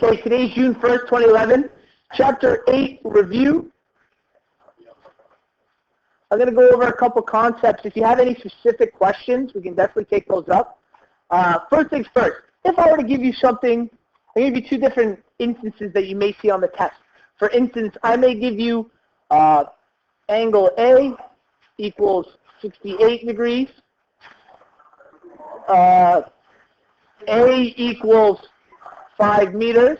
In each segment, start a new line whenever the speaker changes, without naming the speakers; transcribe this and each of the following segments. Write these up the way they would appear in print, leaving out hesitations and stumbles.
Okay, today's June 1st, 2011. Chapter 8 review. I'm going to go over a couple concepts. If you have any specific questions, we can definitely take those up. First things first, if I were to give you something, I give you two different instances that you may see on the test. For instance, I may give you angle A equals 68 degrees. A equals 5 meters.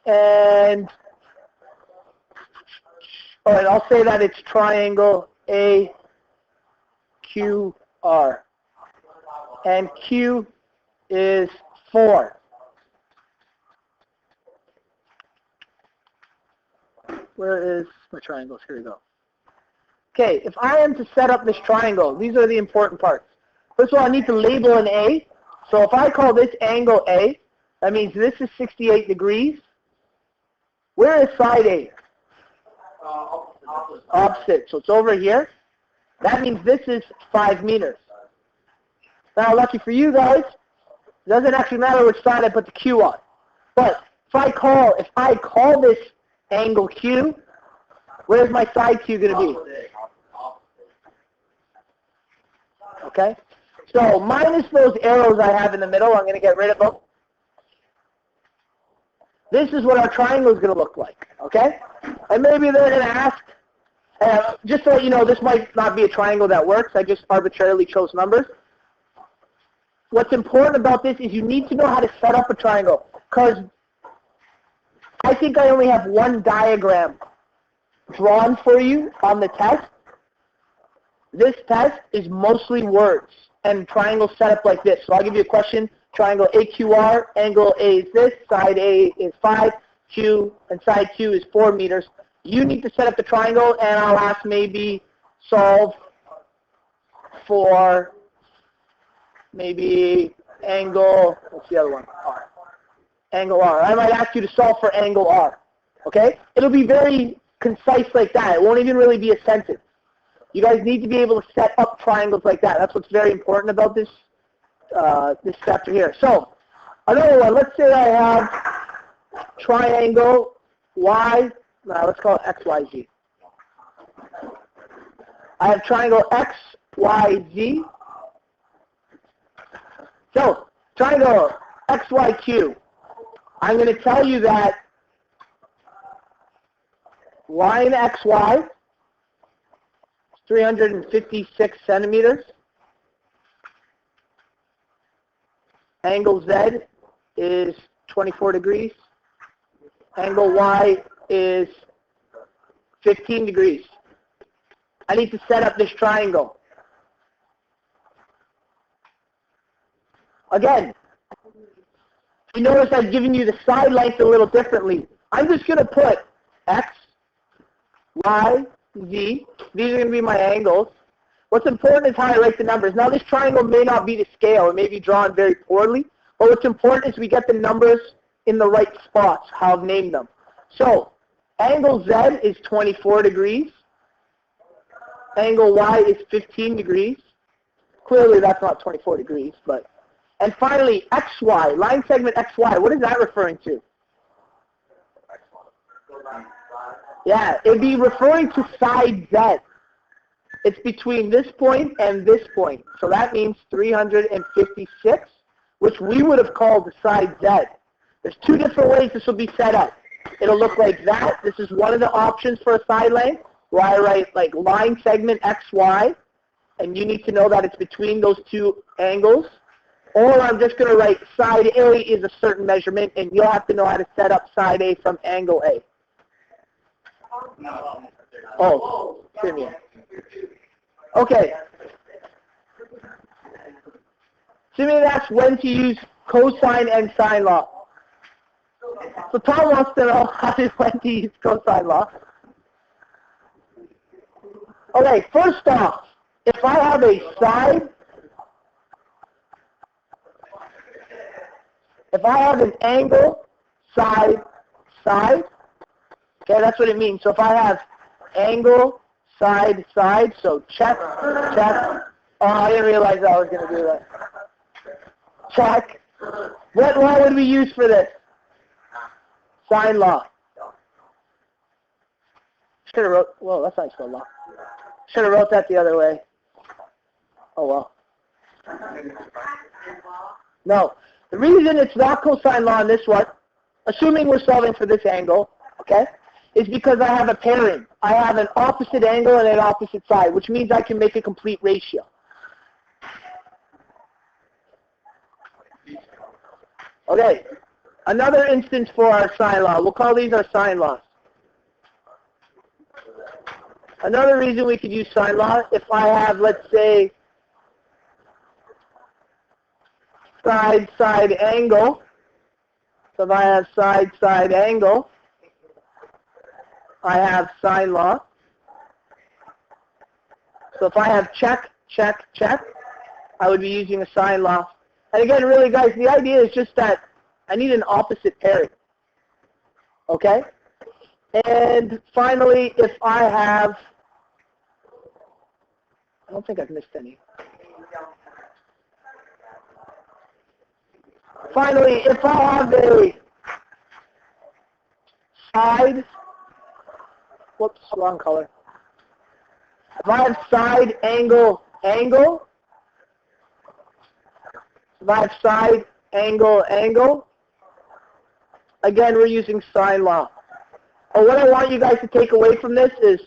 And, all right, I'll say that it's triangle AQR. And Q is 4. Where is my triangles? Here we go. Okay, if I am to set up this triangle, these are the important parts. First of all, I need to label an A. So if I call this angle A, that means this is 68 degrees. Where is side A? Opposite. So it's over here. That means this is 5 meters. Now, lucky for you guys, it doesn't actually matter which side I put the Q on. But if I call this angle Q, where's my side Q going to be? Okay? So minus those arrows I have in the middle, I'm going to get rid of them. This is what our triangle is going to look like. Okay? And maybe they're going to ask, just so you know, this might not be a triangle that works. I just arbitrarily chose numbers. What's important about this is you need to know how to set up a triangle, because I think I only have one diagram drawn for you on the test. This test is mostly words and triangles set up like this. So I'll give you a question, triangle AQR, angle A is this, side A is 5, Q, and side Q is 4 meters. You need to set up the triangle, and I'll ask maybe solve for maybe angle, what's the other one? R. Angle R. I might ask you to solve for angle R. Okay? It'll be very concise like that. It won't even really be a sentence. You guys need to be able to set up triangles like that. That's what's very important about this this chapter here. So, another one. Let's say I have triangle Y. Let's call it XYZ. I have triangle XYZ. So, triangle XYQ. I'm going to tell you that line XY is 356 centimeters. Angle Z is 24 degrees. Angle Y is 15 degrees. I need to set up this triangle. Again, you notice I've given you the side length a little differently. I'm just going to put X, Y, Z. These are going to be my angles. What's important is how I write the numbers. Now, this triangle may not be to scale. It may be drawn very poorly. But what's important is we get the numbers in the right spots, how I've named them. So, angle Z is 24 degrees. Angle Y is 15 degrees. Clearly, that's not 24 degrees, but... And finally, XY, line segment XY, what is that referring to? Yeah, it'd be referring to side Z. It's between this point and this point. So that means 356, which we would have called the side Z. There's two different ways this will be set up. It'll look like that. This is one of the options for a side length, where I write like line segment XY, and you need to know that it's between those two angles. Or I'm just going to write side A is a certain measurement, and you'll have to know how to set up side A from angle A. Oh, Simeon. Okay. Simeon asks when to use cosine and sine law. So Tom wants to know when to use cosine law. Okay, first off, if I have a side, if I have an angle, side, side, okay, that's what it means. So if I have angle, side, side, so check, check. Oh, I didn't realize I was going to do that. Check. What law would we use for this? Sine law. Should have wrote, well, that's not spelled law. Should have wrote that the other way. Oh, well. No. The reason it's not cosine law in this one, assuming we're solving for this angle, okay, is because I have a pairing. I have an opposite angle and an opposite side, which means I can make a complete ratio. Okay, another instance for our sine law. We'll call these our sine laws. Another reason we could use sine law, if I have, let's say, side angle. So if I have side angle, I have sine law. So if I have check, I would be using a sine law. And again, really, guys, the idea is just that I need an opposite pairing. Okay? And finally, if I have, I don't think I've missed any. Finally, if I have a side, whoops, wrong color. If I have side angle, if I have side angle, again, we're using sine law. But what I want you guys to take away from this is,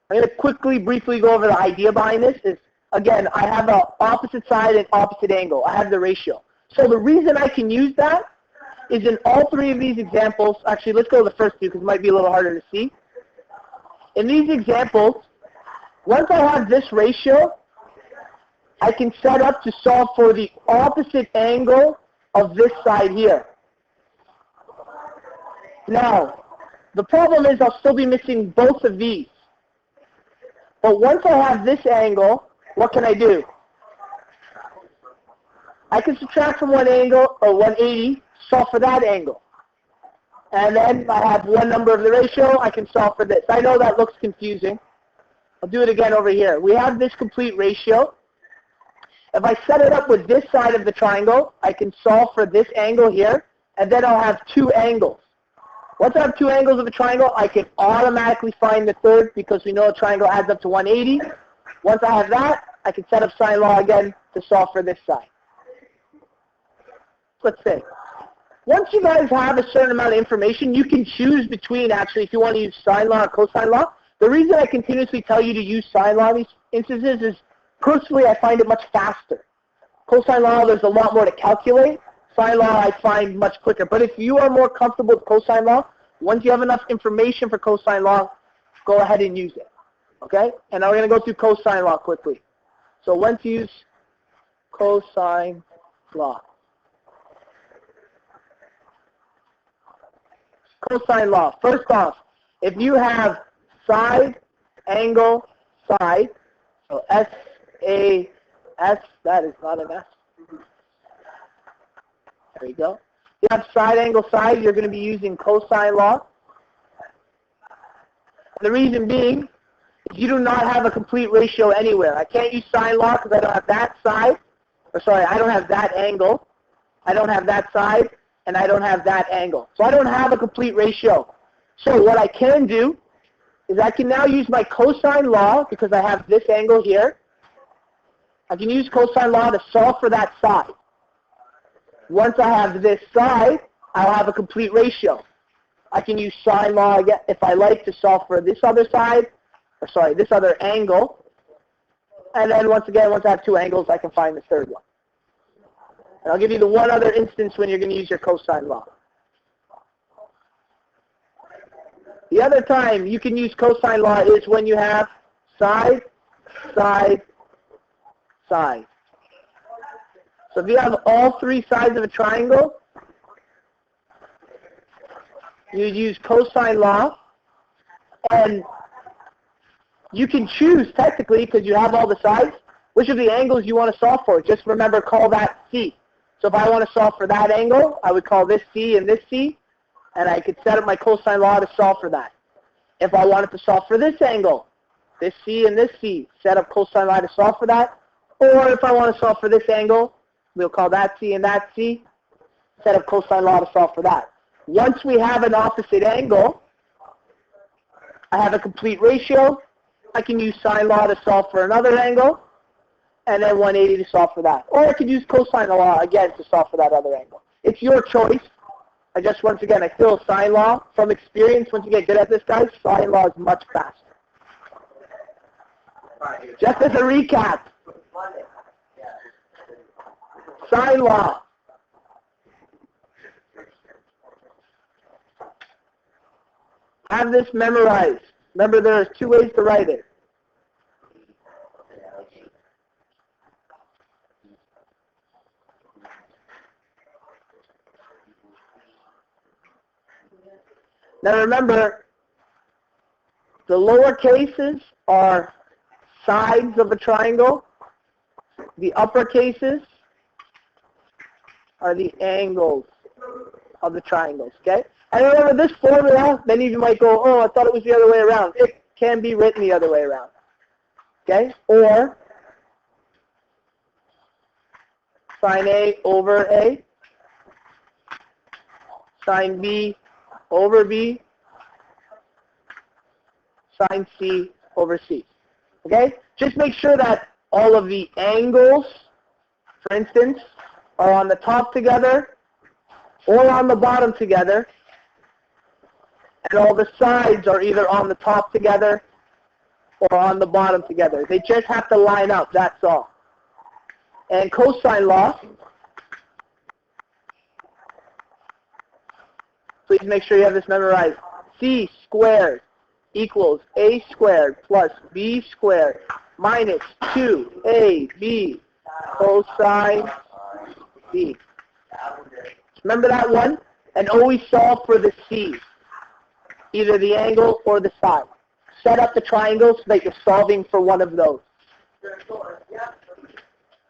I'm going to quickly, briefly go over the idea behind this is, again, I have an opposite side and opposite angle. I have the ratio. So the reason I can use that is in all three of these examples, actually let's go to the first two because it might be a little harder to see. In these examples, once I have this ratio, I can set up to solve for the opposite angle of this side here. Now, the problem is I'll still be missing both of these. But once I have this angle, what can I do? I can subtract from one angle, or 180, solve for that angle. And then I have one number of the ratio, I can solve for this. I know that looks confusing. I'll do it again over here. We have this complete ratio. If I set it up with this side of the triangle, I can solve for this angle here, and then I'll have two angles. Once I have two angles of a triangle, I can automatically find the third because we know a triangle adds up to 180. Once I have that, I can set up sine law again to solve for this side. Let's say, once you guys have a certain amount of information, you can choose between, actually, if you want to use sine law or cosine law. The reason I continuously tell you to use sine law in these instances is, personally, I find it much faster. Cosine law, there's a lot more to calculate. Sine law, I find much quicker. But if you are more comfortable with cosine law, once you have enough information for cosine law, go ahead and use it. Okay? And now we're going to go through cosine law quickly. So when to use cosine law. Cosine law. First off, if you have side, angle, side, so S-A-S, that is not an S. There you go. You have side, angle, side, you're going to be using cosine law. The reason being, is you do not have a complete ratio anywhere. I can't use sine law because I don't have that side, I don't have that angle, I don't have that side, and I don't have that angle. So I don't have a complete ratio. So what I can do is I can now use my cosine law because I have this angle here. I can use cosine law to solve for that side. Once I have this side, I'll have a complete ratio. I can use sine law again if I like to solve for this other side, this other angle. And then once again, once I have two angles, I can find the third one. And I'll give you the one other instance when you're going to use your cosine law. The other time you can use cosine law is when you have side, side, side. So if you have all three sides of a triangle, you use cosine law, and you can choose technically, because you have all the sides, which of the angles you want to solve for. Just remember, call that C. So if I want to solve for that angle, I would call this C and this C, and I could set up my cosine law to solve for that. If I wanted to solve for this angle, this C and this C, set up cosine law to solve for that. Or if I want to solve for this angle, we'll call that C and that C, set up cosine law to solve for that. Once we have an opposite angle, I have a complete ratio. I can use sine law to solve for another angle, and then 180 to solve for that. Or I could use cosine law again to solve for that other angle. It's your choice. Once again, I feel sine law, from experience, once you get good at this, guys, sine law is much faster. Just as a recap, sine law. Have this memorized. Remember, there's two ways to write it. Now remember, the lower cases are sides of a triangle. The upper cases are the angles of the triangles, okay? And remember this formula, many of you might go, oh, I thought it was the other way around. It can be written the other way around, okay? Or sine A over A, sine B over B, sine C over C, okay? Just make sure that all of the angles, for instance, are on the top together or on the bottom together, and all the sides are either on the top together or on the bottom together. They just have to line up, that's all. And cosine law, please make sure you have this memorized. C squared equals A squared plus B squared minus 2AB cosine B. Remember that one? And always solve for the C, either the angle or the side. Set up the triangle so that you're solving for one of those.